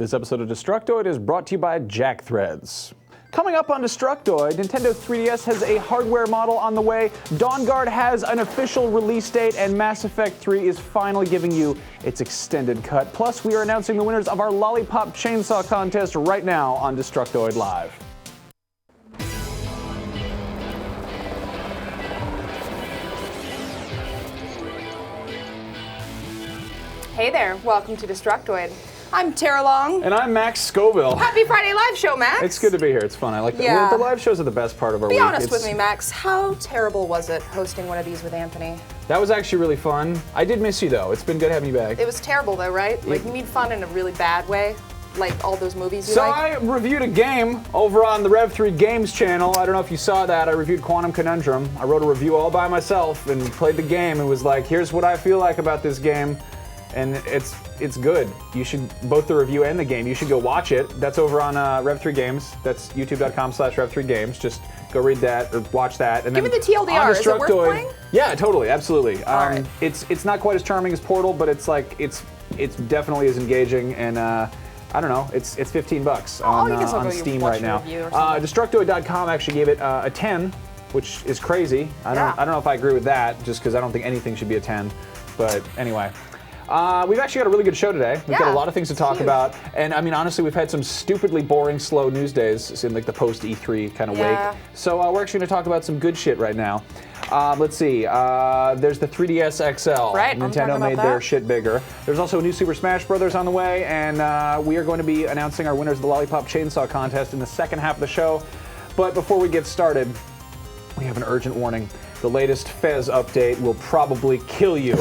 This episode of Destructoid is brought to you by Jackthreads. Coming up on Destructoid, Nintendo 3DS has a hardware model on the way, Dawnguard has an official release date, and Mass Effect 3 is finally giving you its extended cut. Plus, we are announcing the winners of our Lollipop Chainsaw contest right now on Destructoid Live. Hey there, welcome to Destructoid. I'm Tara Long. And I'm Max Scoville. Happy Friday live show, Max. It's good to be here. It's fun. I like Yeah. the live shows are the best part of our week. Be honest with me, Max. How terrible was it hosting one of these with Anthony? That was actually really fun. I did miss you, though. It's been good having you back. It was terrible, though, right? Like, you mean fun in a really bad way? Like all those movies you So like? I reviewed a game over on the Rev3 Games channel. I don't know if you saw that. I reviewed Quantum Conundrum. I wrote a review all by myself and played the game and was like, here's what I feel like about this game. And it's good. You should, both the review and the game, you should go watch it. That's over on Rev3 Games. That's youtube.com/Rev3Games. Just go read that or watch that. And Give then me the TLDR. Is it worth playing? Yeah, totally, absolutely. All right. It's not quite as charming as Portal, but it's definitely as engaging. And I don't know, it's $15 on Steam right now. Destructoid.com actually gave it a 10, which is crazy. I don't know if I agree with that, just because I don't think anything should be a 10. But anyway. We've actually got a really good show today. We've got a lot of things to talk about. And I mean, honestly, we've had some stupidly boring, slow news days in like the post-E3 kind of wake. So we're actually going to talk about some good shit right now. Let's see. There's the 3DS XL. Right, Nintendo made their shit bigger. There's also a new Super Smash Bros. On the way. And we are going to be announcing our winners of the Lollipop Chainsaw contest in the second half of the show. But before we get started, we have an urgent warning. The latest Fez update will probably kill you.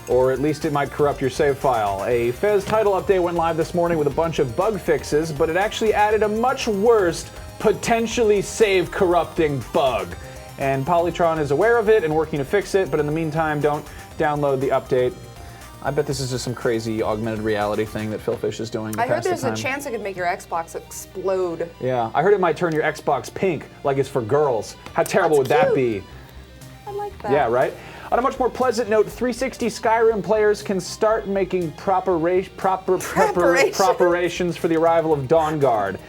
Or at least it might corrupt your save file. A Fez title update went live this morning with a bunch of bug fixes, but it actually added a much worse, potentially save corrupting bug. And Polytron is aware of it and working to fix it, but in the meantime, don't download the update. I bet this is just some crazy augmented reality thing that Phil Fish is doing. I heard there's a chance it could make your Xbox explode. Yeah, I heard it might turn your Xbox pink, like it's for girls. How terrible would that be? I like that. Yeah, right? On a much more pleasant note, 360 Skyrim players can start making preparations for the arrival of Dawnguard.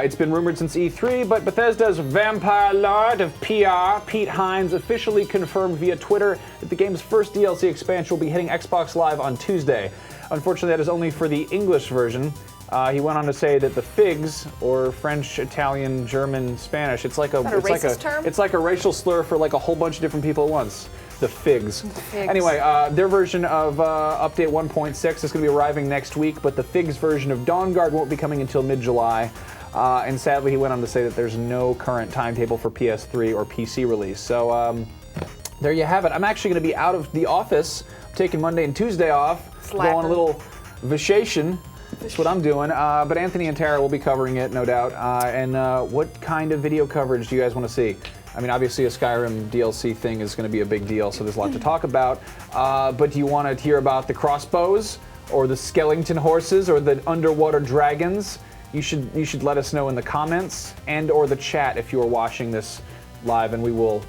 It's been rumored since E3, but Bethesda's Vampire Lord of PR, Pete Hines, officially confirmed via Twitter that the game's first DLC expansion will be hitting Xbox Live on Tuesday. Unfortunately, that is only for the English version. He went on to say that the FIGs, or French, Italian, German, Spanish, it's like a racial slur for like a whole bunch of different people at once. The FIGs. Anyway, their version of update 1.6 is going to be arriving next week, but the FIGs version of Dawnguard won't be coming until mid-July. And sadly, he went on to say that there's no current timetable for PS3 or PC release. So there you have it. I'm actually going to be out of the office. I'm taking Monday and Tuesday off. Go on a little vacation. That's what I'm doing. But Anthony and Tara will be covering it, no doubt. And what kind of video coverage do you guys want to see? I mean, obviously a Skyrim DLC thing is going to be a big deal, so there's a lot to talk about. But do you want to hear about the crossbows, or the skeleton horses, or the underwater dragons? You should let us know in the comments and or the chat if you are watching this live, and we will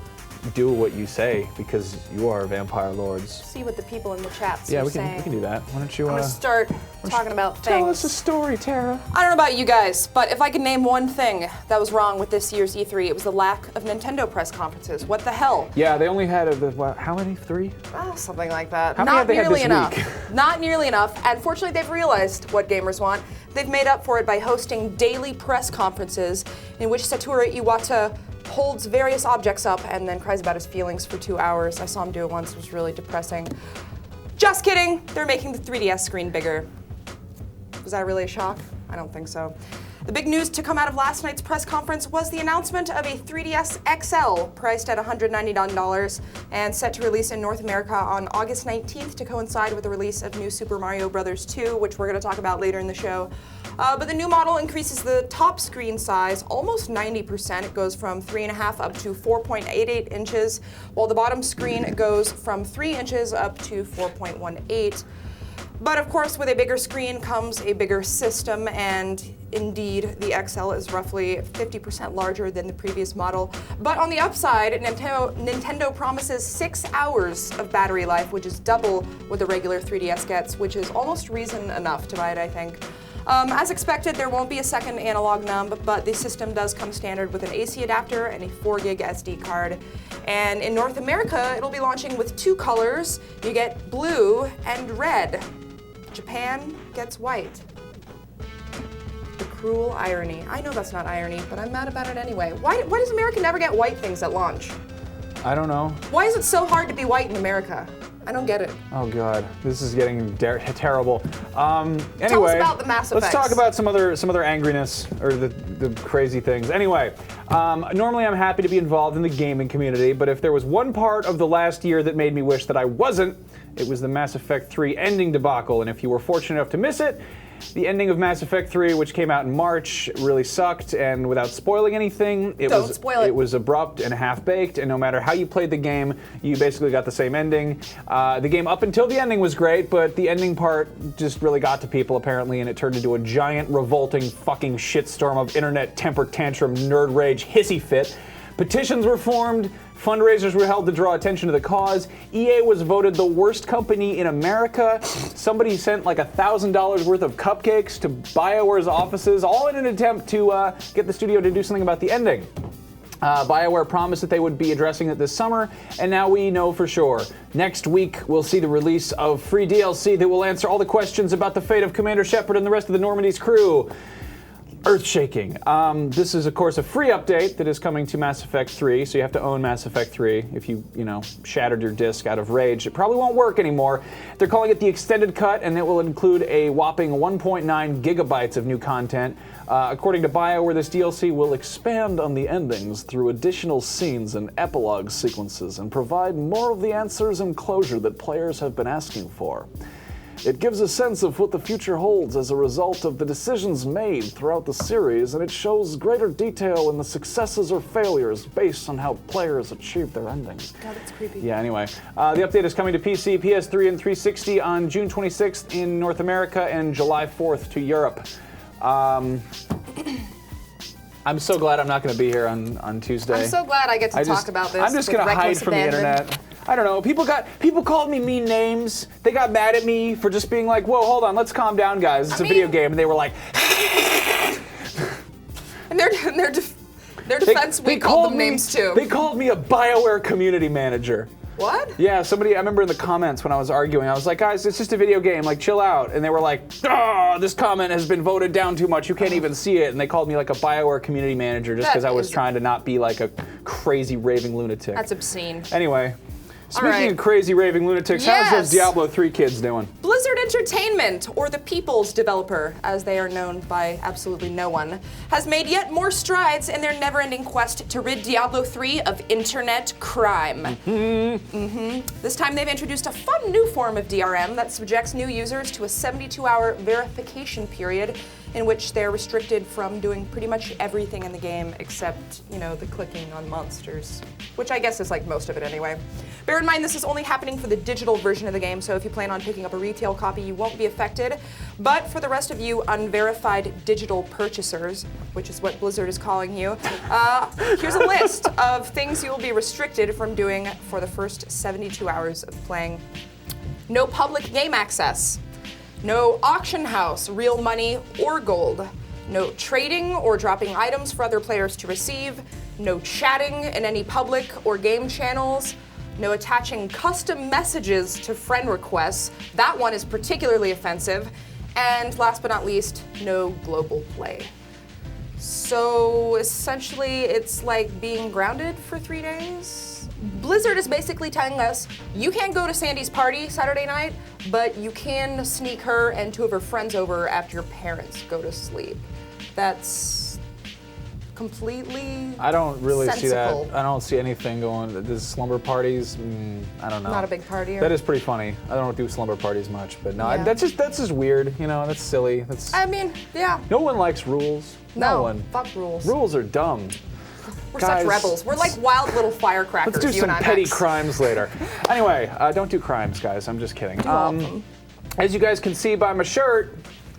do what you say because you are vampire lords. See what the people in the chat are saying. Yeah, we can do that. Why don't you? I'm gonna start talking about things. Tell us a story, Tara. I don't know about you guys, but if I could name one thing that was wrong with this year's E3, it was the lack of Nintendo press conferences. What the hell? Yeah, they only had how many? 3? Well, something like that. How many have they had this enough. Not nearly enough. And fortunately, they've realized what gamers want. They've made up for it by hosting daily press conferences in which Satoru Iwata holds various objects up and then cries about his feelings for 2 hours. I saw him do it once. It was really depressing. Just kidding. They're making the 3DS screen bigger. Was that really a shock? I don't think so. The big news to come out of last night's press conference was the announcement of a 3DS XL priced at $199 and set to release in North America on August 19th to coincide with the release of New Super Mario Bros. 2, which we're going to talk about later in the show. But the new model increases the top screen size almost 90%. It goes from 3.5 up to 4.88 inches, while the bottom screen goes from 3 inches up to 4.18. But of course, with a bigger screen comes a bigger system, and indeed, the XL is roughly 50% larger than the previous model. But on the upside, Nintendo promises 6 hours of battery life, which is double what the regular 3DS gets, which is almost reason enough to buy it, I think. As expected, there won't be a second analog num, but the system does come standard with an AC adapter and a 4 gig SD card. And in North America, it'll be launching with 2 colors. You get blue and red. Japan gets white. The cruel irony. I know that's not irony, but I'm mad about it anyway. Why does America never get white things at launch? I don't know. Why is it so hard to be white in America? I don't get it. Oh God, this is getting terrible. Anyway, tell us about the Mass Effects. Let's talk about some other angriness or the crazy things. Anyway, normally I'm happy to be involved in the gaming community, but if there was one part of the last year that made me wish that I wasn't, it was the Mass Effect 3 ending debacle. And if you were fortunate enough to miss it, the ending of Mass Effect 3, which came out in March, really sucked, and without spoiling anything, Don't spoil it. It was abrupt and half-baked, and no matter how you played the game, you basically got the same ending. The game up until the ending was great, but the ending part just really got to people, apparently, and it turned into a giant, revolting fucking shitstorm of internet temper tantrum, nerd rage, hissy fit. Petitions were formed, fundraisers were held to draw attention to the cause. EA was voted the worst company in America. Somebody sent like $1,000 worth of cupcakes to BioWare's offices, all in an attempt to get the studio to do something about the ending. BioWare promised that they would be addressing it this summer, and now we know for sure. Next week, we'll see the release of free DLC that will answer all the questions about the fate of Commander Shepard and the rest of the Normandy's crew. Earth-shaking. This is, of course, a free update that is coming to Mass Effect 3, so you have to own Mass Effect 3. If you shattered your disc out of rage, it probably won't work anymore. They're calling it the Extended Cut, and it will include a whopping 1.9 gigabytes of new content. According to BioWare, this DLC will expand on the endings through additional scenes and epilogue sequences and provide more of the answers and closure that players have been asking for. It gives a sense of what the future holds as a result of the decisions made throughout the series, and it shows greater detail in the successes or failures based on how players achieve their endings. God, that's creepy. Yeah, anyway. The update is coming to PC, PS3, and 360 on June 26th in North America and July 4th to Europe. I'm so glad I'm not going to be here on Tuesday. I'm so glad I get to talk about this. I'm just going to hide from the internet. I don't know. People called me mean names. They got mad at me for just being like, "Whoa, hold on, let's calm down, guys. It's a video game." And they were like, and their defense, we called them names too. They called me a BioWare community manager. What? Yeah, I remember in the comments when I was arguing, I was like, guys, it's just a video game, like, chill out. And they were like, this comment has been voted down too much, you can't even see it. And they called me like a BioWare community manager just because I was trying to not be like a crazy raving lunatic. That's obscene. Anyway. Speaking of crazy raving lunatics, how's those Diablo 3 kids doing? Blizzard Entertainment, or the People's Developer, as they are known by absolutely no one, has made yet more strides in their never-ending quest to rid Diablo 3 of internet crime. This time they've introduced a fun new form of DRM that subjects new users to a 72-hour verification period in which they're restricted from doing pretty much everything in the game except, the clicking on monsters, which I guess is like most of it anyway. Bear in mind, this is only happening for the digital version of the game, so if you plan on picking up a retail copy, you won't be affected. But for the rest of you unverified digital purchasers, which is what Blizzard is calling you, here's a list of things you will be restricted from doing for the first 72 hours of playing. No public game access. No auction house, real money or gold. No trading or dropping items for other players to receive. No chatting in any public or game channels. No attaching custom messages to friend requests. That one is particularly offensive. And last but not least, no global play. So essentially, it's like being grounded for 3 days. Blizzard is basically telling us, you can't go to Sandy's party Saturday night, but you can sneak her and 2 of her friends over after your parents go to sleep. That's completely I don't really see that. sensical. I don't see anything going. There's slumber parties. I don't know. Not a big partier. That is pretty funny. I don't do slumber parties much, but no, Yeah. that's just weird. That's silly. I mean, yeah. No one likes rules. No one. Fuck rules. Rules are dumb. We're Guys, such rebels. We're like wild little firecrackers. Let's do you some and I, petty Max. crimes later. Anyway, don't do crimes, guys. I'm just kidding. You're welcome. As you guys can see by my shirt,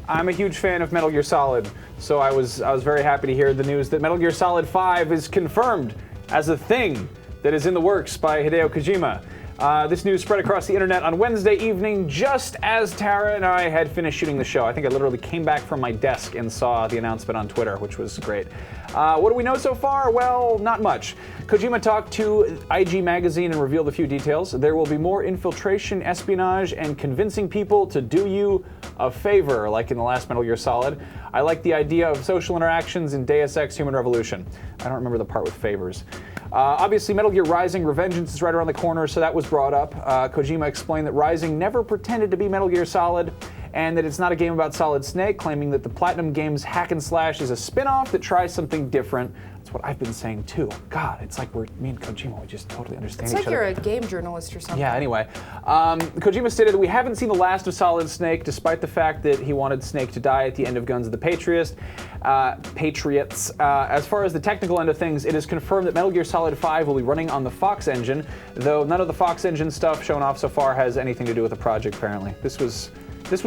I'm a huge fan of Metal Gear Solid. So I was very happy to hear the news that Metal Gear Solid 5 is confirmed as a thing that is in the works by Hideo Kojima. This news spread across the internet on Wednesday evening, just as Tara and I had finished shooting the show. I think I literally came back from my desk and saw the announcement on Twitter, which was great. What do we know so far? Well, not much. Kojima talked to IG Magazine and revealed a few details. There will be more infiltration, espionage, and convincing people to do you a favor, like in the last Metal Gear Solid. I like the idea of social interactions in Deus Ex Human Revolution. I don't remember the part with favors. Obviously, Metal Gear Rising Revengeance is right around the corner, so that was brought up. Kojima explained that Rising never pretended to be Metal Gear Solid, and that it's not a game about Solid Snake, claiming that the Platinum Games hack and slash is a spin-off that tries something different. That's what I've been saying too. God, it's like me and Kojima, we just totally understand each other. It's like you're a game journalist or something. Yeah, anyway. Kojima stated that we haven't seen the last of Solid Snake, despite the fact that he wanted Snake to die at the end of Guns of the Patriots. As far as the technical end of things, it is confirmed that Metal Gear Solid 5 will be running on the Fox engine, though none of the Fox engine stuff shown off so far has anything to do with the project, apparently. This was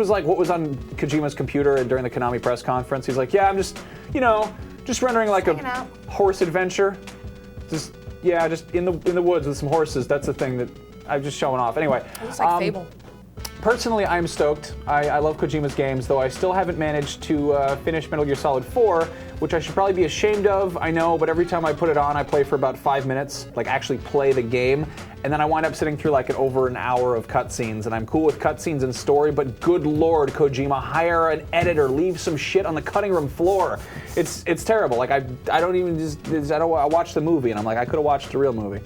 like what was on Kojima's computer during the Konami press conference. He's like, yeah, I'm just, just rendering like a horse adventure. Just in the woods with some horses. That's the thing that I'm just showing off. Anyway. It looks like Fable. Personally, I'm stoked. I love Kojima's games, though I still haven't managed to finish Metal Gear Solid 4, which I should probably be ashamed of, I know, but every time I put it on, I play for about 5 minutes, like actually play the game, and then I wind up sitting through like over an hour of cutscenes, and I'm cool with cutscenes and story, but good lord, Kojima, hire an editor, leave some shit on the cutting room floor. It's terrible. Like, I watch the movie, and I'm like, I could have watched the real movie.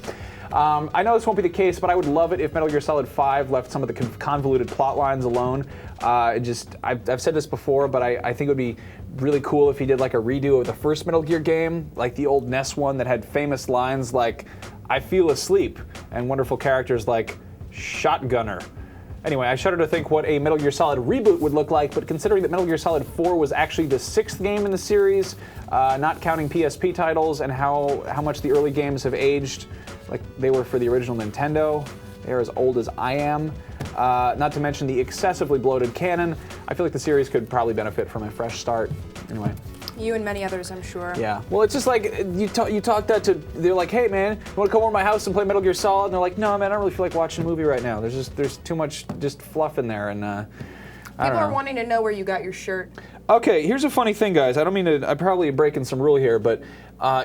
I know this won't be the case, but I would love it if Metal Gear Solid 5 left some of the convoluted plot lines alone. I've said this before, but I think it would be really cool if he did like a redo of the first Metal Gear game, like the old NES one that had famous lines like, I feel asleep, and wonderful characters like Shotgunner. Anyway, I shudder to think what a Metal Gear Solid reboot would look like, but considering that Metal Gear Solid 4 was actually the 6th game in the series, not counting PSP titles, and how much the early games have aged, like they were for the original Nintendo. They're as old as I am. Not to mention the excessively bloated canon. I feel like the series could probably benefit from a fresh start. Anyway. You and many others, I'm sure. Yeah. Well, it's just like, you talk that to, they're like, hey man, you want to come over to my house and play Metal Gear Solid? And they're like, no man, I don't really feel like watching a movie right now. There's too much just fluff in there, and People are wanting to know where you got your shirt. Okay, here's a funny thing, guys. I don't mean to, I'm probably breaking some rule here, but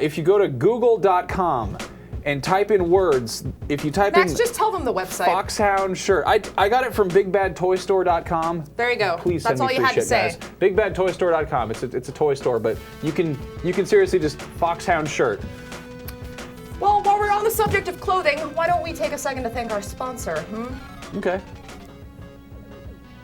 if you go to google.com and type in words, if you type Max, in... just tell them the website. Foxhound shirt. I got it from bigbadtoystore.com. There you go. Please That's send me all you free had to shit, say. guys. Bigbadtoystore.com. It's a toy store, but you can seriously just Foxhound shirt. Well, while we're on the subject of clothing, why don't we take a second to thank our sponsor, Okay.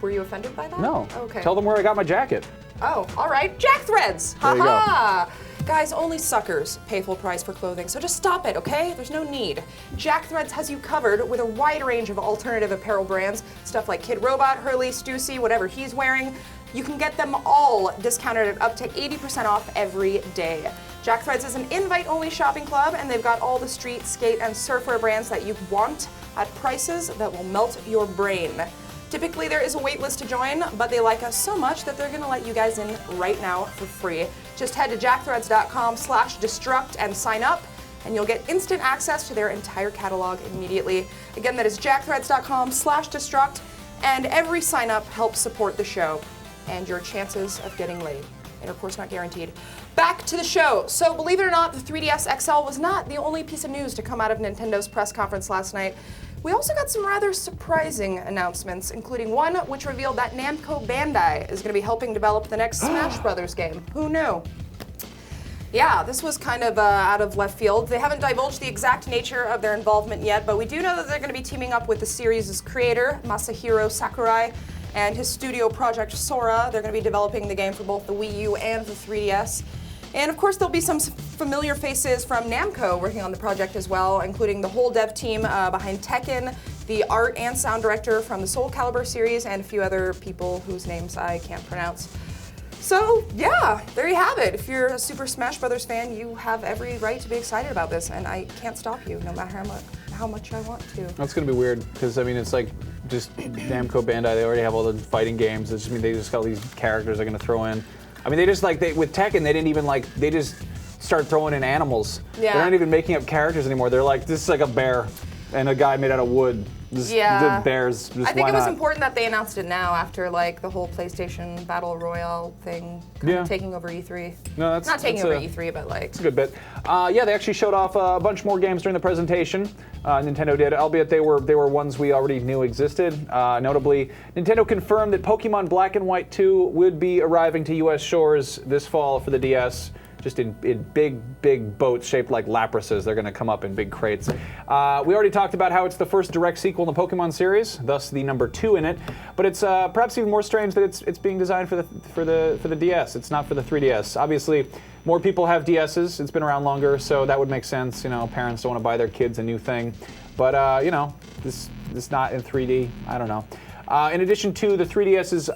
Were you offended by that? No. Okay. Tell them where I got my jacket. Oh, all right. Jackthreads. There you Ha-ha. Guys, only suckers pay full price for clothing, so just stop it, okay? There's no need. Jackthreads has you covered with a wide range of alternative apparel brands, stuff like Kid Robot, Hurley, Stussy, whatever he's wearing. You can get them all discounted at up to 80% off every day. Jackthreads is an invite-only shopping club, and they've got all the street, skate, and surfwear brands that you want at prices that will melt your brain. Typically, there is a wait list to join, but they like us so much that they're gonna let you guys in right now for free. Just head to jackthreads.com/destruct and sign up, and you'll get instant access to their entire catalog immediately. Again, that is jackthreads.com/destruct, and every sign up helps support the show and your chances of getting laid. Intercourse not guaranteed. Back to the show. So believe it or not, the 3DS XL was not the only piece of news to come out of Nintendo's press conference last night. We also got some rather surprising announcements, including one which revealed that Namco Bandai is going to be helping develop the next Smash Brothers game. Who knew? Yeah, this was kind of out of left field. They haven't divulged the exact nature of their involvement yet, but we do know that they're going to be teaming up with the series' creator, Masahiro Sakurai, and his studio project Sora. They're going to be developing the game for both the Wii U and the 3DS. And of course, there'll be some familiar faces from Namco working on the project as well, including the whole dev team behind Tekken, the art and sound director from the Soul Calibur series, and a few other people whose names I can't pronounce. So yeah, there you have it. If you're a Super Smash Brothers fan, you have every right to be excited about this, and I can't stop you, no matter how much I want to. That's gonna be weird, because I mean, it's like just Namco Bandai. They already have all the fighting games. It's just, I mean, they just got all these characters they're gonna throw in. I mean, they just like with Tekken, they didn't even like they just start throwing in animals. Yeah. They're not even making up characters anymore. They're like, this is like a bear. and a guy made out of wood. Just, Yeah. The bears. Just I think why it was not? important that they announced it now after like the whole PlayStation Battle Royale thing kind of taking over E3. No, that's Not taking over a- E3, but like. It's a good bit. Yeah, they actually showed off a bunch more games during the presentation. Nintendo did, albeit they were ones we already knew existed. Notably, Nintendo confirmed that Pokemon Black and White 2 would be arriving to U.S. shores this fall for the DS. Just in big boats shaped like Laprases. They're going to come up in big crates. We already talked about how it's the first direct sequel in the Pokemon series, thus the number 2 in it. But it's perhaps even more strange that it's being designed for the DS. It's not for the 3DS. Obviously, more people have DSs. It's been around longer, so that would make sense. You know, parents don't want to buy their kids a new thing. But you know, this not in 3D. I don't know. In addition to the 3DS's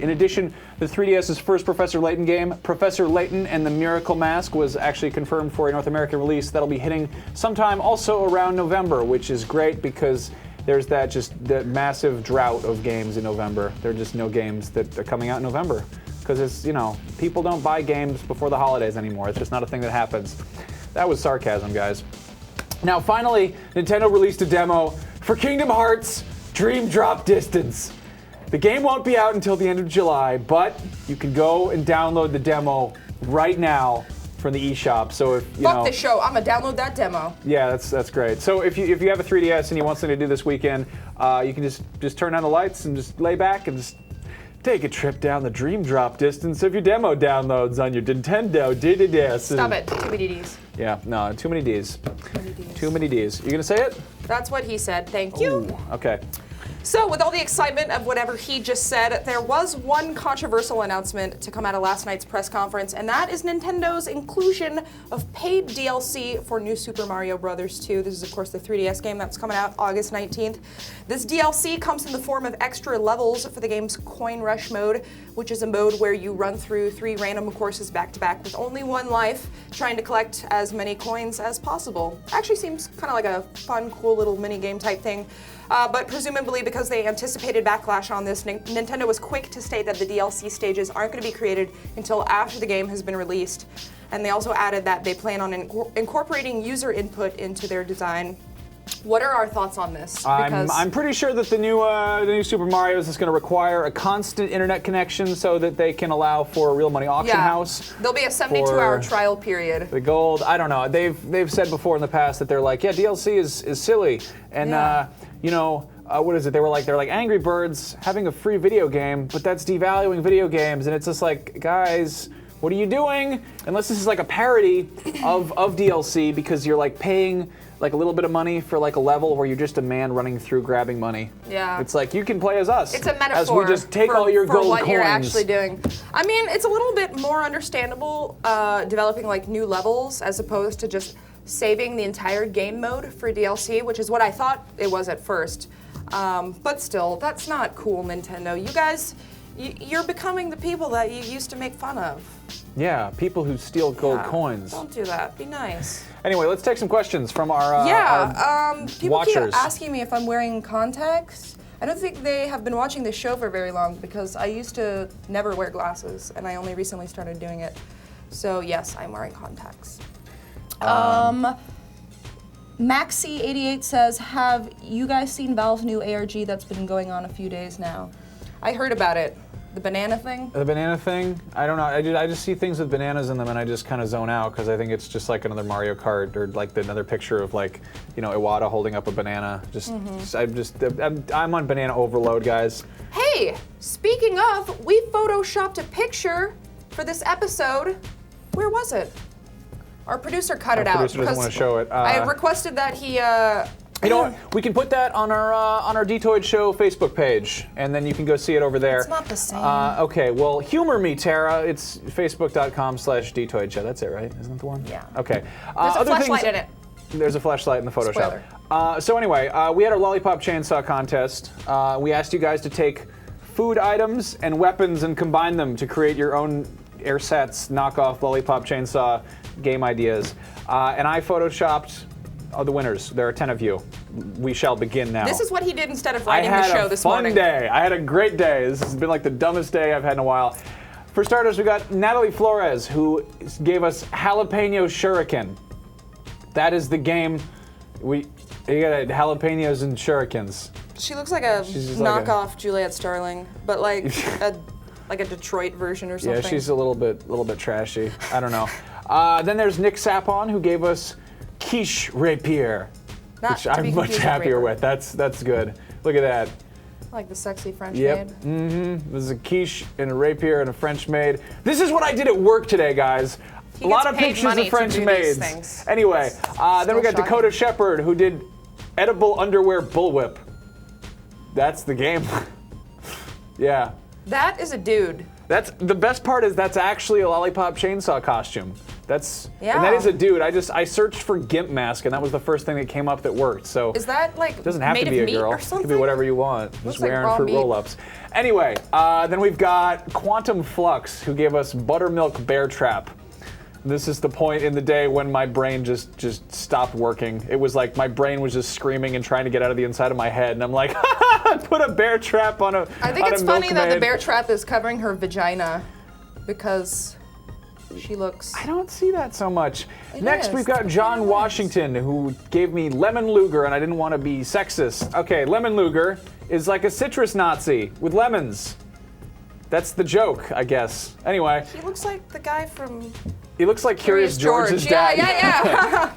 in addition, the 3DS's first Professor Layton game, Professor Layton and the Miracle Mask, was actually confirmed for a North American release that'll be hitting sometime also around November, which is great because there's that massive drought of games in November. There are just no games that are coming out in November because it's, you know, people don't buy games before the holidays anymore. It's just not a thing that happens. That was sarcasm, guys. Now, finally, Nintendo released a demo for Kingdom Hearts Dream Drop Distance. The game won't be out until the end of July, but you can go and download the demo right now from the eShop. So if you Fuck this show, I'm gonna download that demo. Yeah, that's great. So if you have a 3DS and you want something to do this weekend, you can just turn on the lights and just lay back and just take a trip down the Dream Drop Distance of your demo downloads on your Nintendo DS. Stop it. Too many Ds. Yeah, no, too many Ds. Too many Ds. Too many Ds. You gonna say it? That's what he said. Thank you. Ooh, okay. So, with all the excitement of whatever he just said, there was one controversial announcement to come out of last night's press conference, and that is Nintendo's inclusion of paid DLC for New Super Mario Bros. 2. This is, of course, the 3DS game that's coming out August 19th. This DLC comes in the form of extra levels for the game's Coin Rush mode, which is a mode where you run through 3 random courses back-to-back with only 1 life, trying to collect as many coins as possible. Actually seems kind of like a fun, cool little mini-game type thing. But presumably because they anticipated backlash on this, Nintendo was quick to state that the DLC stages aren't going to be created until after the game has been released. And they also added that they plan on incorporating user input into their design. What are our thoughts on this? I'm pretty sure that the new Super Mario is going to require a constant internet connection so that they can allow for a real money auction house. There'll be a 72-hour trial period. The gold, I don't know. They've said before in the past that they're like, yeah, DLC is silly, and you know. What is it? They're like Angry Birds having a free video game, but that's devaluing video games, and it's just like, guys, what are you doing? Unless this is like a parody of DLC because you're like paying like a little bit of money for like a level where you're just a man running through grabbing money. Yeah. It's like you can play as us. It's a metaphor as we just take all your for gold what coins. you're actually doing. I mean, it's a little bit more understandable developing like new levels as opposed to just saving the entire game mode for DLC, which is what I thought it was at first. But still, that's not cool, Nintendo. You guys, you're becoming the people that you used to make fun of. Yeah, people who steal gold coins. Don't do that. Be nice. Anyway, let's take some questions from our people watchers. keep asking me if I'm wearing contacts. I don't think they have been watching this show for very long because I used to never wear glasses and I only recently started doing it. So yes, I'm wearing contacts. Maxi88 says, have you guys seen Valve's new ARG that's been going on a few days now? I heard about it. The banana thing? The banana thing? I don't know. I just see things with bananas in them and I just kind of zone out because I think it's just like another Mario Kart or like another picture of like, you know, Iwata holding up a banana. I'm on banana overload, guys. Hey, speaking of, we photoshopped a picture for this episode. Where was it? Our producer cut it out. Our producer doesn't want to show it. I requested that he. You know what? We can put that on our Detoid Show Facebook page, and then you can go see it over there. It's not the same. Okay, well, humor me, Tara. It's facebook.com/Detoid Show. That's it, right? Isn't that the one? Yeah. Okay. There's a flashlight in it. There's a flashlight in the Photoshop. So anyway, we had our Lollipop Chainsaw contest. We asked you guys to take food items and weapons and combine them to create your own AirSats knockoff Lollipop Chainsaw game ideas. And I photoshopped the winners. There are 10 of you. We shall begin now. This is what he did instead of writing the show this morning. I had a fun day. I had a great day. This has been like the dumbest day I've had in a while. For starters, we got Natalie Flores, who gave us Jalapeno Shuriken. That is the game You got jalapenos and shurikens. She looks like a knockoff Juliet Starling, but like a Detroit version or something. Yeah, she's a little bit trashy. I don't know. Then there's Nick Sapon, who gave us quiche rapier, which I'm much happier with. That's good. Look at that. Like the sexy French maid. Mm-hmm. There's a quiche and a rapier and a French maid. This is what I did at work today, guys. A lot of pictures of French maids. Anyway, then we got Dakota Shepard, who did edible underwear bullwhip. That's the game. Yeah. That is a dude. That's the best part is that's actually a Lollipop Chainsaw costume. And that is a dude. I searched for gimp mask, and that was the first thing that came up that worked. So is that like it doesn't have to be a girl. It could be whatever you want. Just wearing fruit roll-ups. Anyway, then we've got Quantum Flux, who gave us Buttermilk Bear Trap. This is the point in the day when my brain just stopped working. It was like my brain was just screaming and trying to get out of the inside of my head, and I'm like, put a bear trap on a I think it's funny that the bear trap is covering her vagina because she looks... I don't see that so much. Next, we've got John Washington, who gave me Lemon Luger, and I didn't want to be sexist. Okay, Lemon Luger is like a citrus Nazi with lemons. That's the joke, I guess. Anyway. He looks like the guy from... He looks like Curious George's dad. Yeah.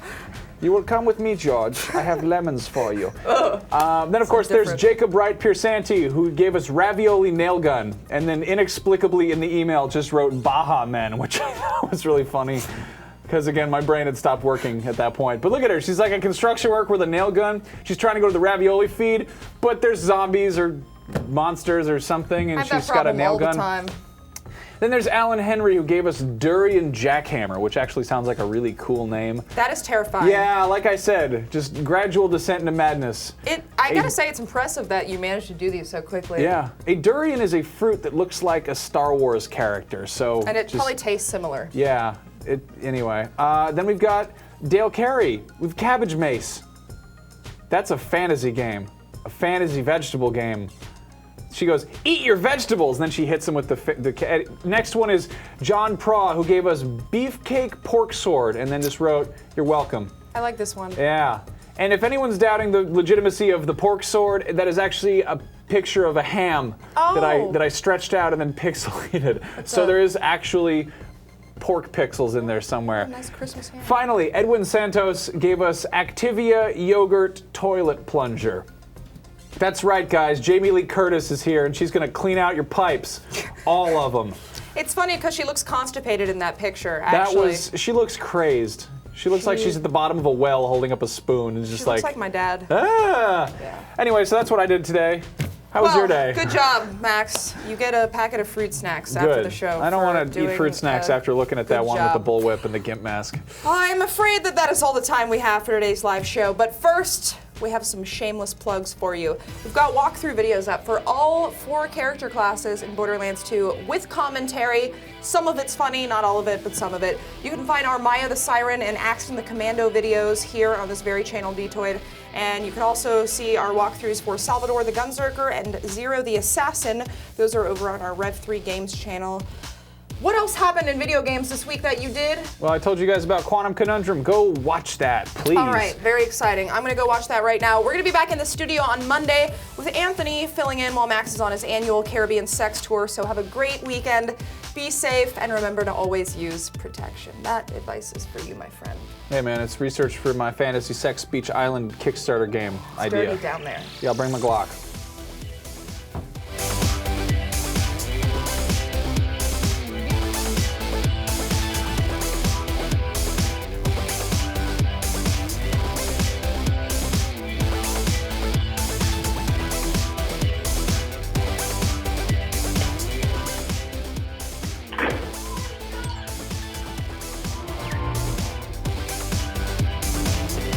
You will come with me, George. I have lemons for you. Then, of course, there's Jacob Wright Piersanti, who gave us Ravioli Nail Gun, and then inexplicably in the email just wrote Baja Men, which I thought was really funny. Because, again, my brain had stopped working at that point. But look at her. She's like a construction worker with a nail gun. She's trying to go to the ravioli feed, but there's zombies or monsters or something, and she's got a nail gun. All the time. Then there's Alan Henry, who gave us Durian Jackhammer, which actually sounds like a really cool name. That is terrifying. Yeah, like I said, just gradual descent into madness. I gotta say, it's impressive that you managed to do these so quickly. Yeah. A durian is a fruit that looks like a Star Wars character, so... And it probably tastes similar. Yeah. Anyway. Then we've got Dale Carey with Cabbage Mace. That's a fantasy game. A fantasy vegetable game. She goes, eat your vegetables, and then she hits him with the next one is John Praw, who gave us Beefcake Pork Sword, and then just wrote, you're welcome. I like this one. Yeah. And if anyone's doubting the legitimacy of the pork sword, that is actually a picture of a ham that I stretched out and then pixelated. So there is actually pork pixels in there somewhere. Oh, nice Christmas ham. Finally, Edwin Santos gave us Activia Yogurt Toilet Plunger. That's right, guys. Jamie Lee Curtis is here, and she's going to clean out your pipes. All of them. It's funny because she looks constipated in that picture, actually. She looks crazed. She looks like she's at the bottom of a well holding up a spoon. And just she looks like my dad. Ah! Yeah. Anyway, so that's what I did today. How was your day? Good job, Max. You get a packet of fruit snacks after the show. I don't want to eat fruit snacks after looking at that one with the bullwhip and the gimp mask. I'm afraid that is all the time we have for today's live show. But first, we have some shameless plugs for you. We've got walkthrough videos up for all 4 character classes in Borderlands 2 with commentary. Some of it's funny, not all of it, but some of it. You can find our Maya the Siren and Axton the Commando videos here on this very channel, Detoid. And you can also see our walkthroughs for Salvador the Gunzerker and Zero the Assassin. Those are over on our Rev3 Games channel. What else happened in video games this week that you did? Well, I told you guys about Quantum Conundrum. Go watch that, please. All right, very exciting. I'm going to go watch that right now. We're going to be back in the studio on Monday with Anthony filling in while Max is on his annual Caribbean sex tour. So have a great weekend. Be safe, and remember to always use protection. That advice is for you, my friend. Hey, man, it's research for my Fantasy Sex Beach Island Kickstarter game idea. It's dirty down there. Yeah, I'll bring my Glock.